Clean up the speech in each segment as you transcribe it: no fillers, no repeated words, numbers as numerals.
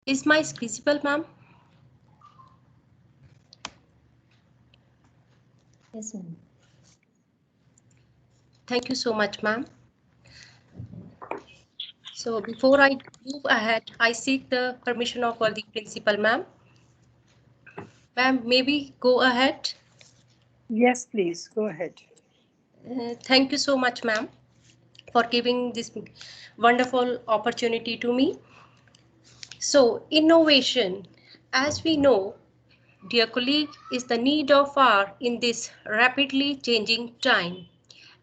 Is my screen visible, ma'am? Yes, ma'am. Thank you so much, ma'am. So before I move ahead, I seek the permission of the principal, ma'am. Ma'am, maybe go ahead. Yes, please, go ahead. Thank you so much, ma'am, for giving this wonderful opportunity to me. So, innovation, as we know, dear colleague, is the need of hour in this rapidly changing time.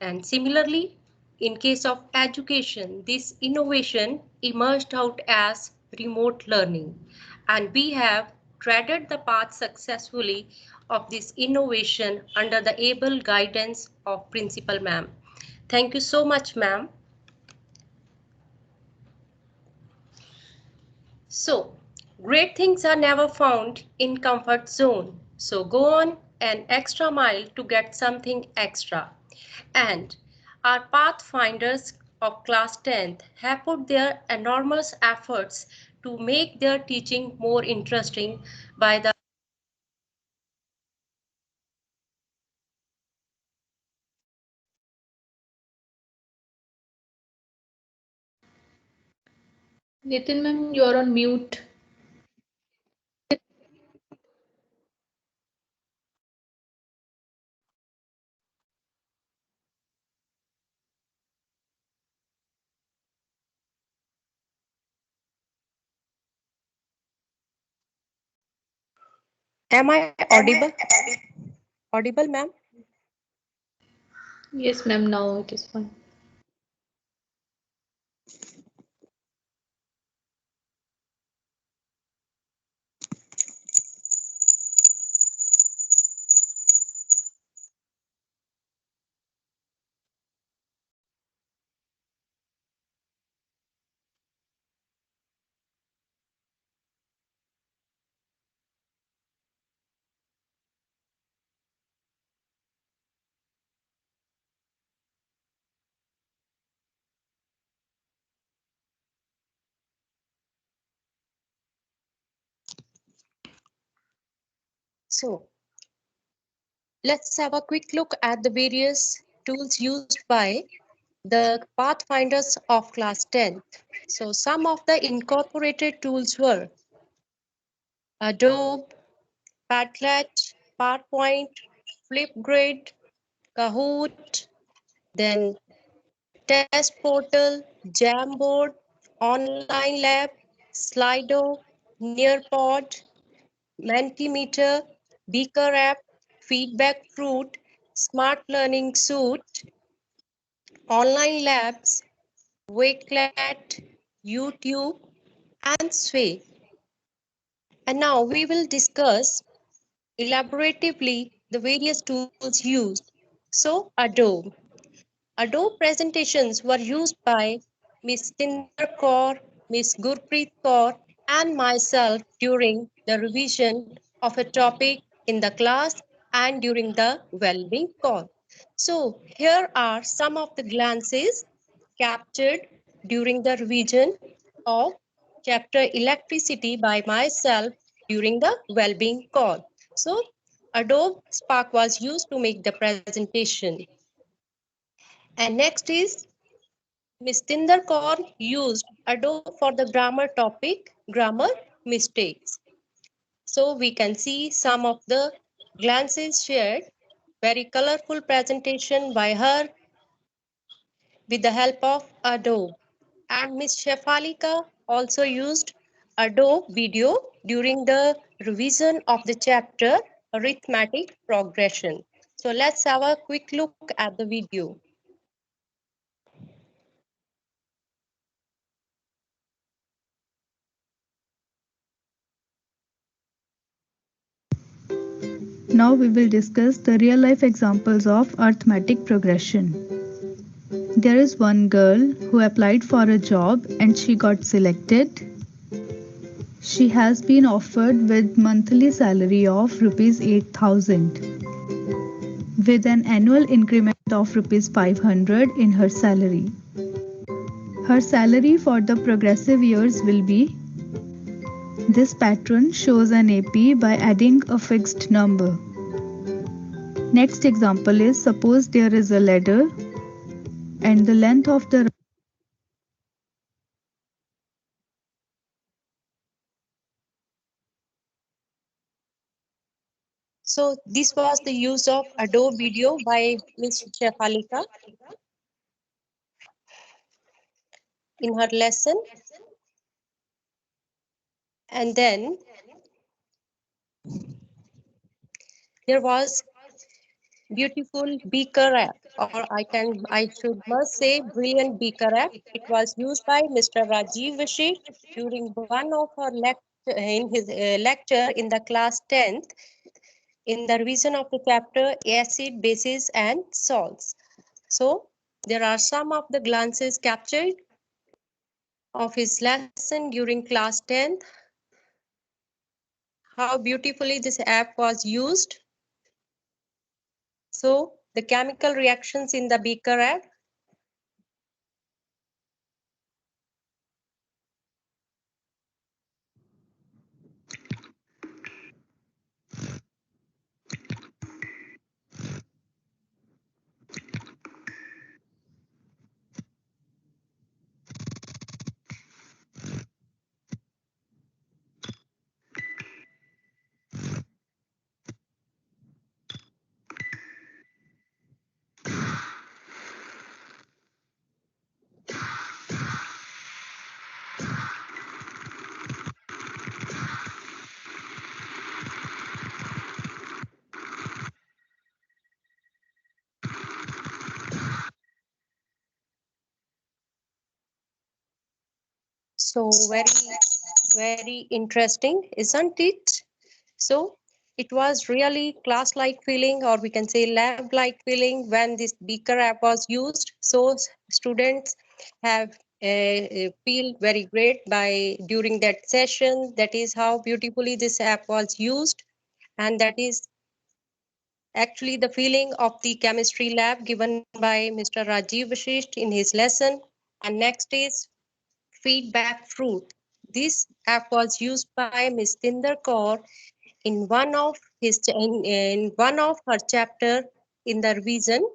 And similarly, in case of education, this innovation emerged out as remote learning. And we have treaded the path successfully of this innovation under the able guidance of Principal Ma'am. Thank you so much, ma'am. So, great things are never found in comfort zone. So go on an extra mile to get something extra. And our Pathfinders of class 10th have put their enormous efforts to make their teaching more interesting by the Nitin ma'am, you are on mute. Am I audible? Audible, ma'am? Yes, ma'am, now it is fine. So let's have a quick look at the various tools used by the Pathfinders of class 10th. So some of the incorporated tools were Adobe, Padlet, PowerPoint, Flipgrid, Kahoot, then Test Portal, Jamboard, Online Lab, Slido, Nearpod, Manti Meter, Beaker App, Feedback Fruit, Smart Learning Suite, Online Labs, Wakelet, YouTube, and Sway. And now we will discuss elaboratively the various tools used. So, Adobe. Adobe presentations were used by Ms. Tinder Kaur, Ms. Gurpreet Kaur, and myself during the revision of a topic in the class and during the well-being call. So, here are some of the glances captured during the revision of chapter electricity by myself during the well-being call. So, Adobe Spark was used to make the presentation. And next is Ms. Tinder Kaur used Adobe for the grammar topic, grammar mistakes. So we can see some of the glances shared, very colorful presentation by her with the help of Adobe. And Ms. Shefalika also used Adobe video during the revision of the chapter Arithmetic Progression. So let's have a quick look at the video. Now we will discuss the real life examples of arithmetic progression. There is one girl who applied for a job and she got selected. She has been offered with monthly salary of rupees 8,000 with an annual increment of rupees 500 in her salary. Her salary for the progressive years will be This pattern shows an AP by adding a fixed number. Next example is, suppose there is a ladder and the length of the So this was the use of Adobe Video by Ms. Shefalika in her lesson. And then there was beautiful beaker app, or I should must say brilliant beaker app. It was used by Mr. Rajiv Vishesh during one of her lecture in the class 10th in the revision of the chapter acid, bases and salts. So there are some of the glances captured of his lesson during class 10th. How beautifully this app was used. So the chemical reactions in the beaker app. So very interesting, isn't it? So it was really class-like feeling, or we can say lab-like feeling when this beaker app was used. So students have feel very great by during that session. That is how beautifully this app was used, and that is actually the feeling of the chemistry lab given by Mr. Rajiv Vashisht in his lesson. And next is feedback fruit. This app was used by Ms. Tinder Kaur in one of her chapter in the revision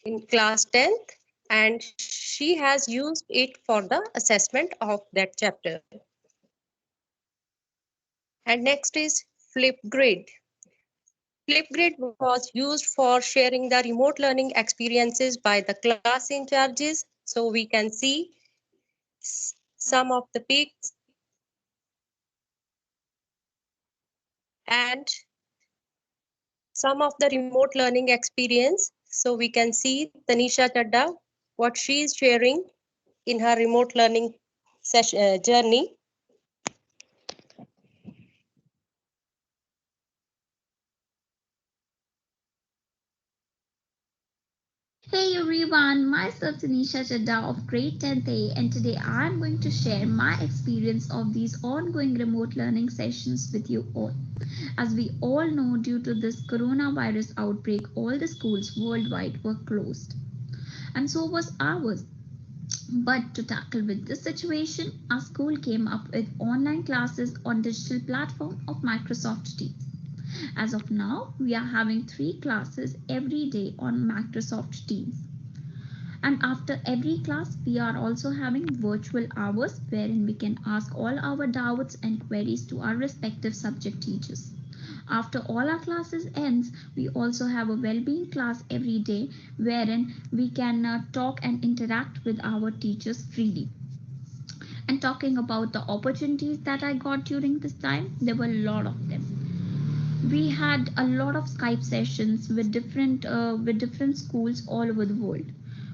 in class 10th, and she has used it for the assessment of that chapter. And next is Flipgrid. Flipgrid was used for sharing the remote learning experiences by the class in charges. So we can see some of the pics and some of the remote learning experience. So we can see Tanisha Chadda, what she is sharing in her remote learning session, journey. Hey everyone, myself Tanisha Chadda of grade 10th A, and today I am going to share my experience of these ongoing remote learning sessions with you all. As we all know, due to this coronavirus outbreak, all the schools worldwide were closed, and so was ours. But to tackle with this situation, our school came up with online classes on digital platform of Microsoft Teams. As of now, we are having 3 classes every day on Microsoft Teams. And after every class, we are also having virtual hours wherein we can ask all our doubts and queries to our respective subject teachers. After all our classes ends, we also have a well-being class every day wherein we can talk and interact with our teachers freely. And talking about the opportunities that I got during this time, there were a lot of them. We had a lot of Skype sessions with different schools all over the world.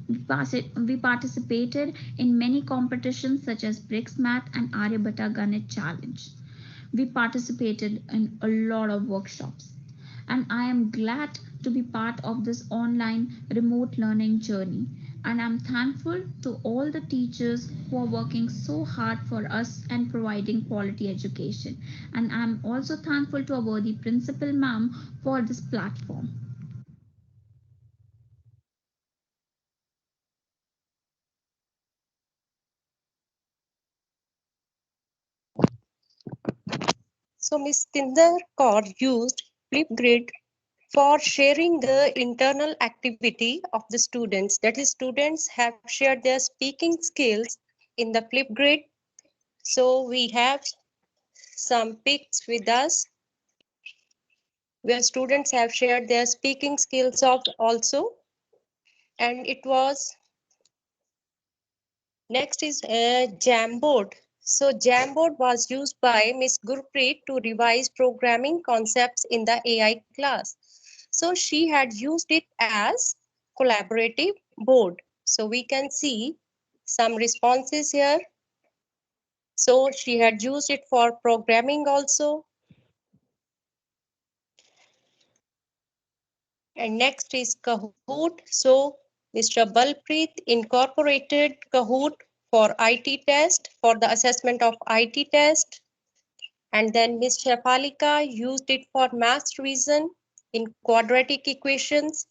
We participated in many competitions such as BRICS Math and Aryabhatta Ganit Challenge. We participated in a lot of workshops, and I am glad to be part of this online remote learning journey. And I'm thankful to all the teachers who are working so hard for us and providing quality education. And I'm also thankful to our worthy principal ma'am for this platform. So Ms. Tinder Kaur used Flipgrid for sharing the internal activity of the students. That is, students have shared their speaking skills in the Flipgrid. So we have some pics with us where students have shared their speaking skills of also. And it was, next is a Jamboard. So Jamboard was used by Miss Gurpreet to revise programming concepts in the AI class. So she had used it as collaborative board. So we can see some responses here. So she had used it for programming also. And next is Kahoot. So Mr. Balpreet incorporated Kahoot for IT test, for the assessment of IT test. And then Ms. Shefalika used it for math reason in quadratic equations.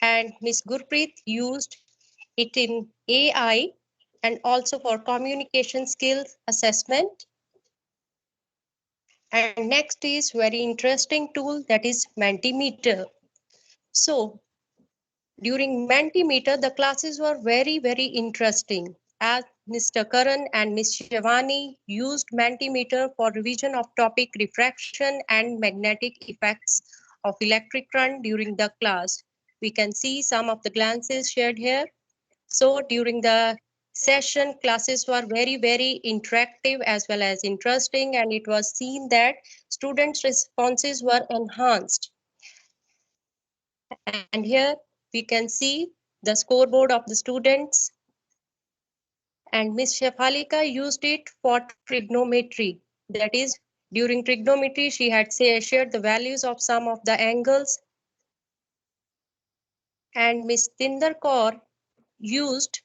And Ms. Gurpreet used it in AI and also for communication skills assessment. And next is very interesting tool, that is Manti Meter. So during Manti Meter, the classes were very interesting, as Mr. Karan and Ms. Shivani used Manti Meter for revision of topic refraction and magnetic effects of electric current during the class. We can see some of the glances shared here. So during the session, classes were very interactive as well as interesting, and it was seen that students' responses were enhanced. And here we can see the scoreboard of the students. And Ms. Shefalika used it for trigonometry. That is, during trigonometry, she had shared the values of some of the angles. And Ms. Tinder Kaur used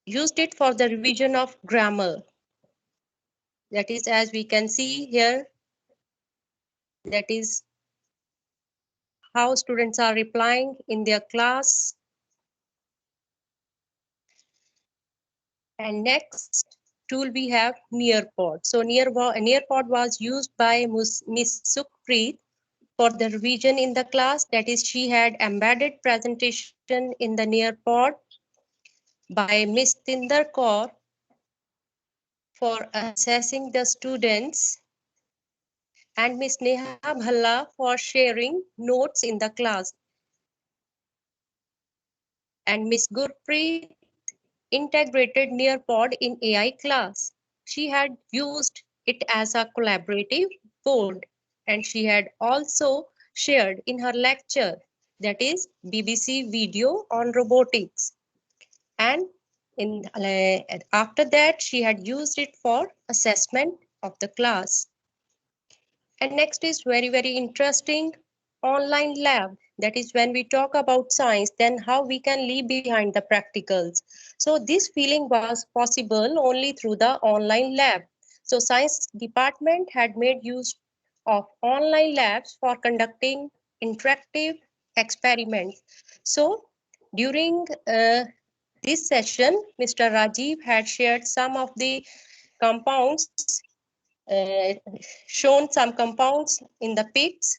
it for the revision of grammar. That is, as we can see here, that is how students are replying in their class. And next tool we have Nearpod. So Nearpod was used by Miss Sukhpreet for the revision in the class. That is, she had embedded presentation in the Nearpod by Miss Tinder Kaur for assessing the students, and Miss Neha Bhalla for sharing notes in the class. And Miss Gurpreet integrated Nearpod in AI class. She had used it as a collaborative board, and she had also shared in her lecture, that is BBC video on robotics. And after that, she had used it for assessment of the class. And next is very interesting, online lab. That is, when we talk about science, then how we can leave behind the practicals. So this feeling was possible only through the online lab. So science department had made use of online labs for conducting interactive experiments. So during this session, Mr. Rajiv had shared some of the compounds, uh, shown some compounds in the pics.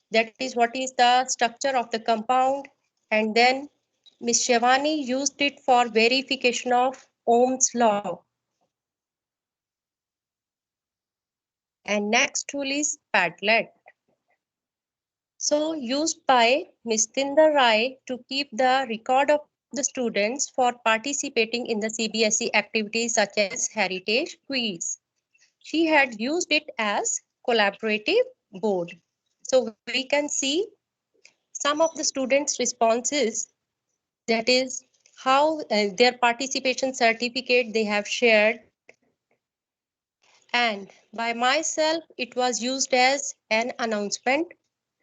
That is, what is the structure of the compound. And then Ms. Shivani used it for verification of Ohm's law. And next tool is Padlet. So used by Ms. Tinder Rai to keep the record of the students for participating in the CBSE activities such as Heritage Quiz. She had used it as collaborative board. So we can see some of the students' responses, that is how their participation certificate they have shared. And by myself, it was used as an announcement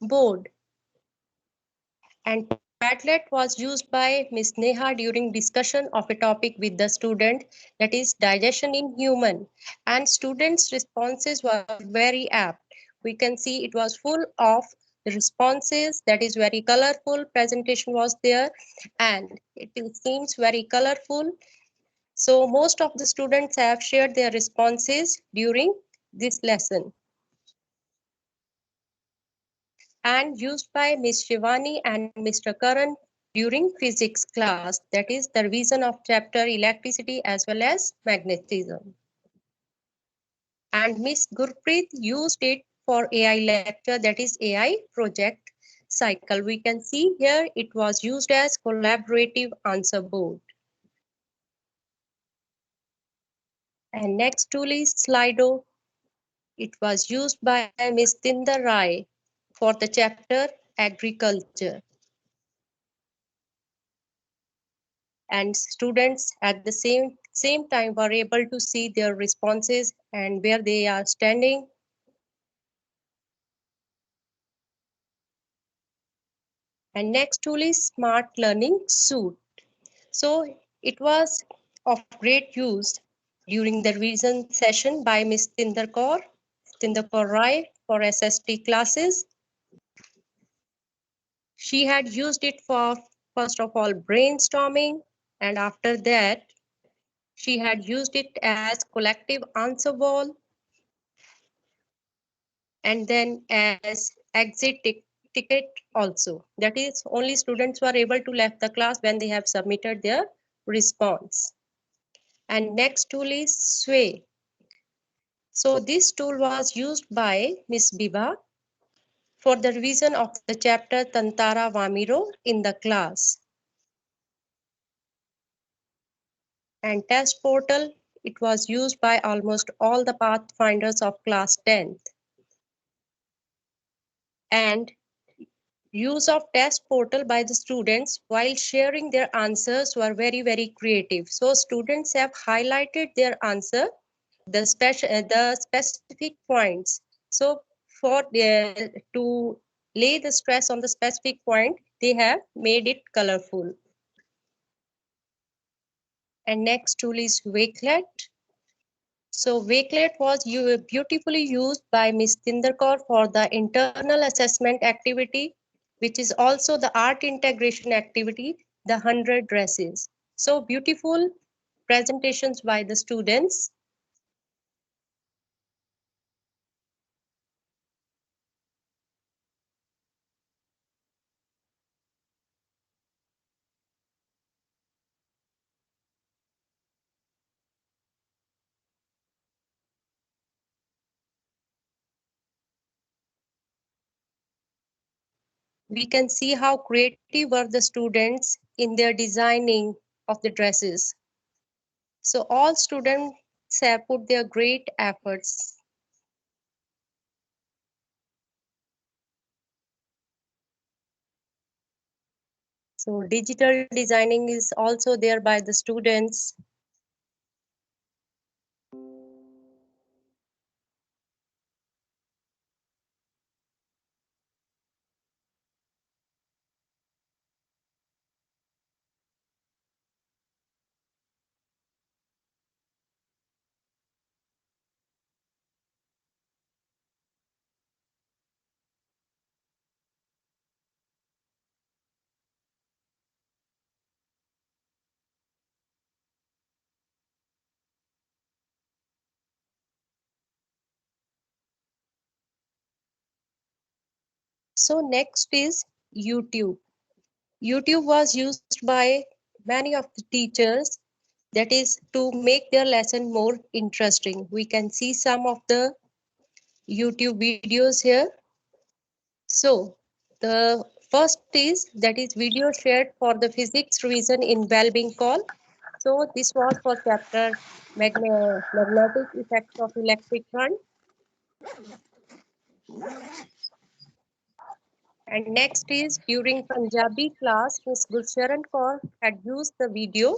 board. And Padlet was used by Ms. Neha during discussion of a topic with the student, that is digestion in human. And students' responses were very apt. We can see it was full of responses, that is very colorful presentation was there, and it seems very colorful. So most of the students have shared their responses during this lesson. and used by Miss Shivani and Mr. Karan during physics class, that is the revision of chapter electricity as well as magnetism. And Miss Gurpreet used it for AI lecture, that is AI project cycle. We can see here it was used as collaborative answer board. And next tool is Slido. It was used by Miss Tinda Rai for the chapter agriculture. And students at the same time were able to see their responses and where they are standing. And next tool is Smart Learning Suite. So it was of great use during the revision session by Ms. Tinder Kaur Rai for SST classes. She had used it for, first of all, brainstorming, and after that, she had used it as collective answer wall, and then as ticket also. That is, only students were able to left the class when they have submitted their response. And next tool is Sway. So this tool was used by Miss Biba for the revision of the chapter Tantara Vamiro in the class. And test portal, it was used by almost all the Pathfinders of class 10th. And use of test portal by the students while sharing their answers were very creative. So students have highlighted their answer, the specific points. So for to lay the stress on the specific point, they have made it colorful. And next tool is Wakelet. So Wakelet was beautifully used by Ms. Tinderkar for the internal assessment activity, which is also the art integration activity, the 100 dresses. So beautiful presentations by the students. We can see how creative were the students in their designing of the dresses. So all students have put their great efforts. So digital designing is also there by the students. So next is YouTube. YouTube was used by many of the teachers, that is to make their lesson more interesting. We can see some of the YouTube videos here. So the first is, that is video shared for the physics revision in well-being call. So this was for chapter magnetic effects of electric current. And next is during Punjabi class, Ms. Gulsharan Kaur had used the video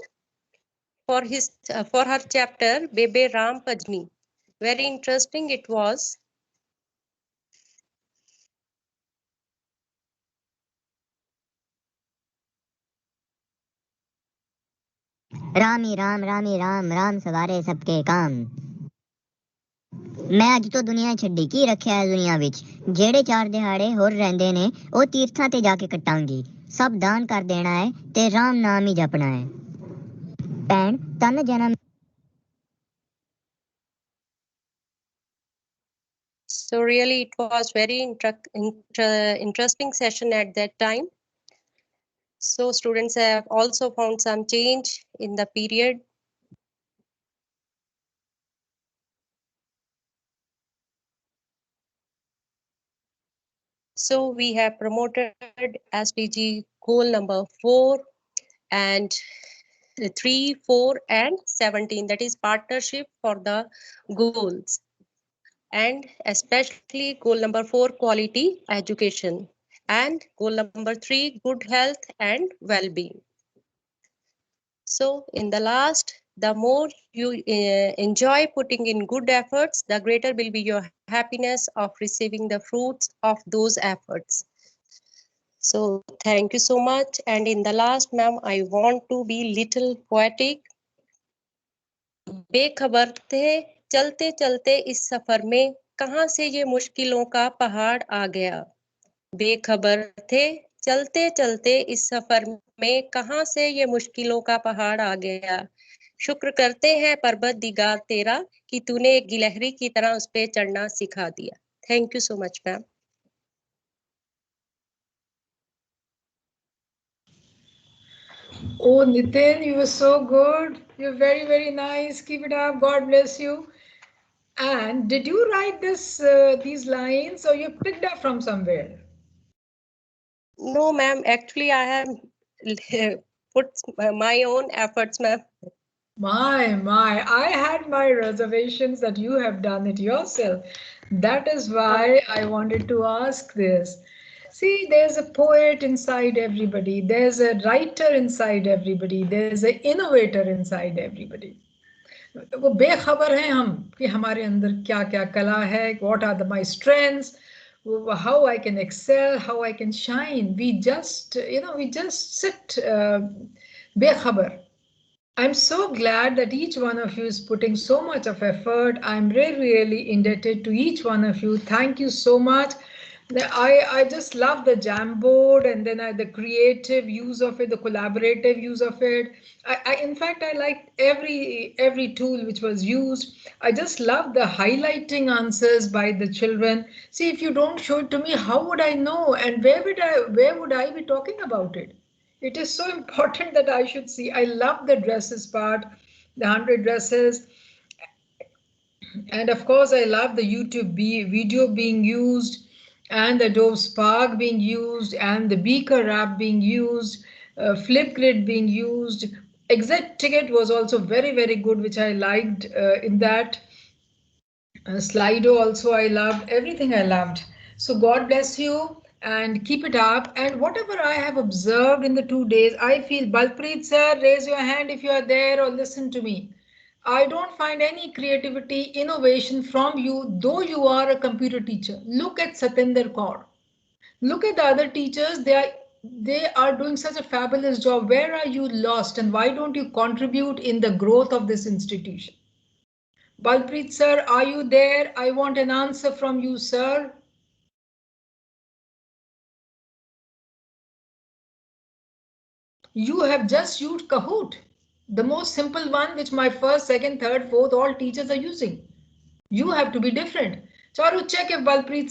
for her chapter Bebe Ram Pajni. Very interesting it was. Ram ही राम राम ही राम राम सवारे सबके काम ਮੈਂ ਅੱਜ ਤੋਂ ਦੁਨੀਆ ਛੱਡੀ ਕੀ ਰੱਖਿਆ ਹੈ ਦੁਨੀਆ ਵਿੱਚ ਜਿਹੜੇ 4 ਦਿਹਾੜੇ ਹੋਰ ਰਹਿੰਦੇ ਨੇ ਉਹ ਤੀਰਥਾਂ ਤੇ ਜਾ ਕੇ ਕੱਟਾਂਗੀ ਸਭ ਦਾਨ ਕਰ ਦੇਣਾ ਹੈ ਤੇ ਰਾਮ ਨਾਮ ਹੀ ਜਪਣਾ ਹੈ ਭੈਣ ਤਨ ਜਨਮ So really, it was very interesting session at that time. So students have also found some change in the period. So we have promoted SDG goal number 4 and 3, 4 and 17, that is partnership for the goals. And especially goal number 4, quality education, and goal number 3, good health and well-being. So in the last, the more you enjoy putting in good efforts, the greater will be your happiness of receiving the fruits of those efforts. So thank you so much. And in the last, ma'am, I want to be little poetic. बेखबर थे चलते चलते इस सफर में, कहाँ से ये मुश्किलों का पहाड़ आ गया। बेखबर थे चलते चलते इस सफर में, कहाँ से ये मुश्किलों का पहाड़ आ गया। शुक्र करते हैं परवरदिगार तेरा कि तूने एक गिलहरी की तरह उस पे चढ़ना सिखा दिया। Thank you so much ma'am. Oh, Nitin, you were so good. You're very, very nice. Keep it up. God bless you. And did you write these lines, or you picked up from somewhere? No ma'am, actually I have put my own efforts ma'am. My, I had my reservations that you have done it yourself. That is why I wanted to ask this. See, there's a poet inside everybody, there's a writer inside everybody, there's an innovator inside everybody. वो बेखबर हैं हम कि हमारे अंदर क्या क्या कला है, what are my strengths, how I can excel, how I can shine. We just, we just sit बेखबर. I'm so glad that each one of you is putting so much of effort. I'm really, really indebted to each one of you. Thank you so much. I just love the Jamboard, and then the creative use of it, the collaborative use of it. In fact, I liked every tool which was used. I just love the highlighting answers by the children. See, if you don't show it to me, how would I know? And where would I be talking about it? It is so important that I should see. I love the dresses part, the 100 dresses. And of course, I love the YouTube video being used, and the Dove Spark being used, and the Beaker app being used, Flipgrid being used. Exact Ticket was also very, very good, which I liked in that. Slido also I loved, everything I loved. So God bless you and keep it up. And whatever I have observed in the 2 days, I feel, Balpreet sir, raise your hand if you are there or listen to me. I don't find any creativity, innovation from you, though you are a computer teacher. Look at Satinder Kaur. Look at the other teachers. They are doing such a fabulous job. Where are you lost, and why don't you contribute in the growth of this institution? Balpreet sir, are you there? I want an answer from you, sir. You have just used Kahoot, the most simple one which my first, second, third, fourth, all teachers are using. You have to be different. Charu, check if Balpreet sir